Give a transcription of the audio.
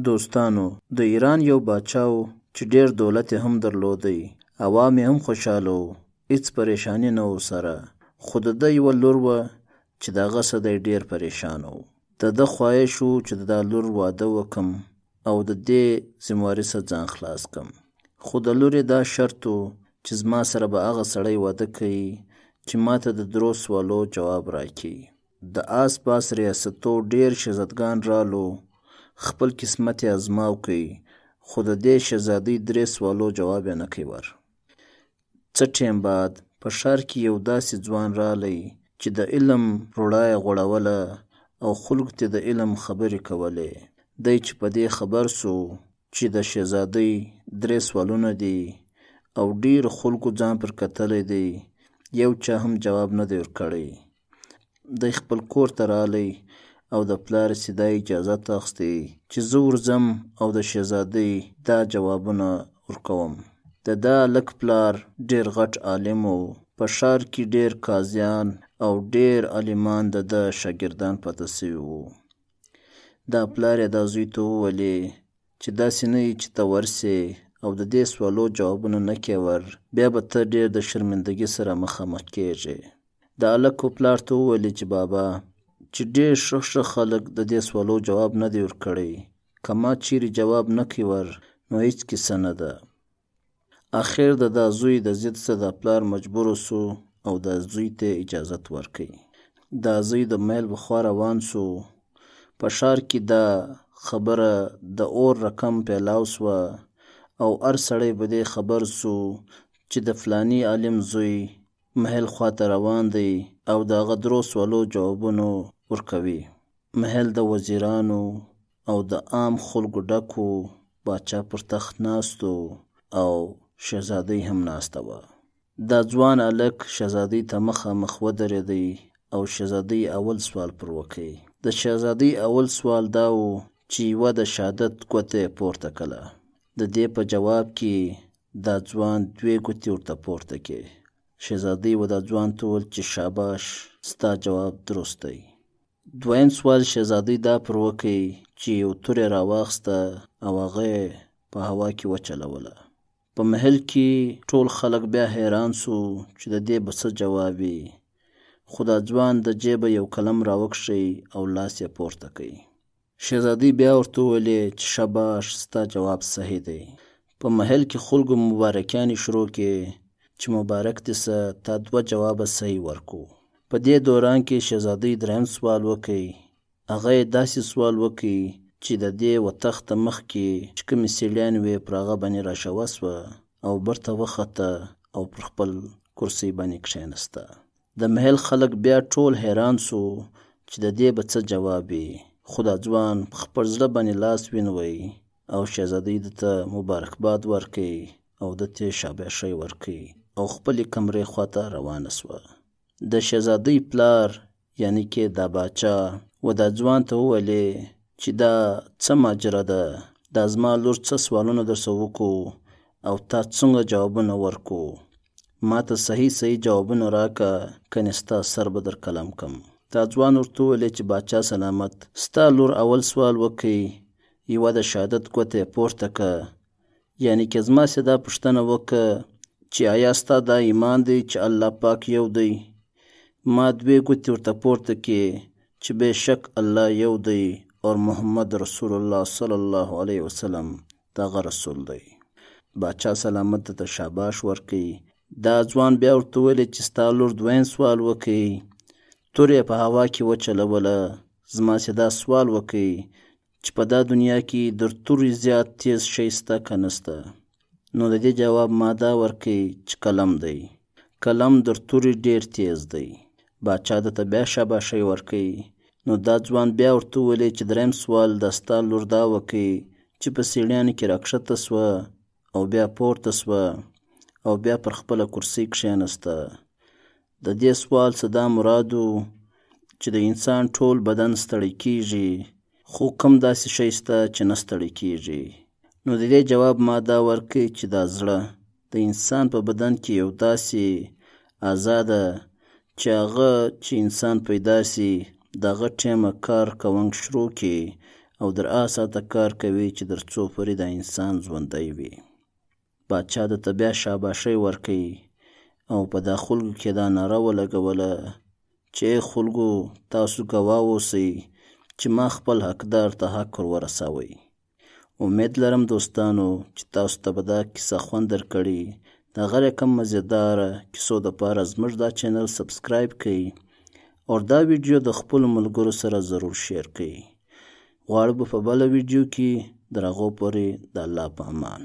دوستانو، د ایران یو باچا و چې ډېر دولت یې هم درلودی، عوام یې هم خوشحاله و، هېڅ پریشاني نه و سره. خو د ده یوه لور وه چې د هغه څه دی ډېر پریشان و. د ده خواهش و چې د دا لور واده وکم او د دې ذمواري څخه ځان خلاص کم. خو د لور یې دا شرط و چې زما سره به هغه سړی واده کوي چې ماته د درو سوالو جواب راکړي. د آس پاس ریاستو ډېر شهزادګان رالو، خپل قسمت یې ازماو کوي، خو د دې شهزادۍ 3 سوالو جواب یې نه کوي ور. څه ټیم بعد په ښار کې یو داسې ځوان رالی چې د علم روړا یې غوړوله او خلکو ته د علم خبرې کولې. دی چې په دې خبر سو چې د شهزادۍ 3 سوالونه دي او ډېرو خلکو ځان پر کتلی دی، یو چا هم جواب نه دی ورکړی. دی خپل کور ته رالی او د پلار سیده اجازت اخیستی چې زه ورځم او د شهزادۍ دا جوابونه ورکوم. د دا هلک پلار ډېر غټ عالم و، په ښار کې ډېر قاضیان او ډېر عالمان د ده شاګردان پاته سوي وو. دا پلار یې دا زوی ته وویلې چې داسې نه وي چې ته ورسې او د دې سوالو جوابونه نه کې ور، بیا به ته ډېر د شرمندګۍ سره مخامخ کېږې. د هلکو پلار ته وویلې چې بابا چې ډېر ښه خلک د دې سوالو جواب نه دی ورکړی، که ما چیرې جواب نه کوي ور نو هېڅ کیسه نه ده. اخر د دا زوی د ضد څخه د پلار مجبور سو او د زوی ته اجازت ورکړي. دا زوی د میل بخوا روان سو. په ښار کې دا خبره د اور رقم پیلاو سوه او هر سړی په دې خبر سو چې د فلاني عالم زوی محل خواته روان دی او د هغه 3 سوالو جوابونو ورکوي. محل د وزیرانو او د عام خلکو ډکو، باچا پر تخت ناستو او شهزادۍ هم ناسته وه. دا ځوان هلک شهزادۍ ته مخامخ ودرېدی او شهزادۍ اول سوال پر وکړي. د شهزادۍ اول سوال دا و چې یوه د شهادت ګوته یې پورته کړه. د دې په جواب کې دا ځوان 2 ګوتې ورته پورته کړې. شهزادۍ و دا ځوان ته وویل چې شاباش، ستا جواب درست دی. دویم سوال شهزادۍ دا پر وکړي چې یو توره راواخیسته او هغه یې په هوا کې وچلوله. په محل کې ټول خلک بیا حیران سو چې د دې به څه جواب وي، خو دا ځوان د جیبه یو قلم راوکښی او لاس یې پورته کوي. شهزادۍ بیا ورته وویلې چې شاباش، ستا جواب صحیح دی. په محل کې خلکو مبارکیانې شروع کړې چې مبارک دې سه، تا 2 جوابه صحیح ورکو. په دې دوران کې شهزادۍ 3م سوال وکړي. هغه یې داسې سوال وکړي چې د دې و تخته مخکې چې کومې سیلیانې وې پر هغه باندې راشوه سوه او برته وخته او پر خپل کرسۍ باندې کښېنسته. د محل خلک بیا ټول حیران سو چې د دې به څه جواب وي، خو دا ځوان په خپل زړه باندې لاس ونیوی او شهزادۍ ده ته مبارکباد ورکړي او ده ته شاباشۍ ورکړي او خپلې کمرې خواته روانه سوه. د شهزادۍ پلار یعنی کې دا باچا و دا ځوان ته وویلې چې دا څه ماجرا ده، دا زما لور څه سوالونه درڅه وکړو او تا څنګه جوابونه ورکو، ما ته صحیح جوابونه راکه کنې ستا سر به در قلم کم. دا ځوان ورته وویلې چې باچا سلامت، ستا لور اول سوال وکړي، یوه د شهادت ګوته یې پورته که، یعنی که زما سې دا پوښتنه وکړه چې آیا ستا دا ایمان دی چې الله پاک یو دی، ما 2 ګوتې ورته پورته کې چې بېشک الله یو دی او محمد رسول الله صلی الله علیه وسلم دغه رسول دی. باچا سلامت ته شاباش ورکړي. دا ځوان بیا ورته ویلې چې ستا لور 2یم سوال وکړي، تور یې په هوا کې وچلوله، زما سې دا سوال وکړي چې په دا دنیا کې در تورې زیات تیز شی سته که نسته، نو د دې جواب ما دا ورکړي چې قلم دی. قلم در تورې ډېر تیز دی. باچا ده ته بیا شاباشۍ ورکړي. نو دا ځوان بیا ورته وویلې چې 3م سوال د ستا لور دا وکړي چې په سیړیانو کې راکښته سوه او بیا پورته سوه او بیا پر خپله کرسۍ کښېنسته. د دې سوال څه دا مراد و چې د انسان ټول بدن ستړی کېږي، خو کوم داسې شی شته چې نه ستړی کېږي. نو د دې جواب ما دا ورکړي چې دا زړه د انسان په بدن کې یو داسې آزاده چې هغه چې انسان پیدا سي دغه ټیمه کار کوونک شروع کړي او در آساته کار کوي چې در څو پورې د انسان ژوندی وي. باچا د ته بیا شاباشي ورکوي او په دا خلکو کې دا ناره ولګوله چې خلکو تاسو ګواه اوسئ چې ما خپل حقدار ته حق ورسوئ. امید لرم دوستانو چې تاسو ته به دا کیسه خوند درکړي. د هغه رقم مزیداره کیسو دپاره زموږ دا چینل سبسکرایب کړئ او دا ویډیو د خپلو ملګرو سره ضرور شیر کړئ. غواړو به په بله ویډیو کې در هغو پورې د الله په امان.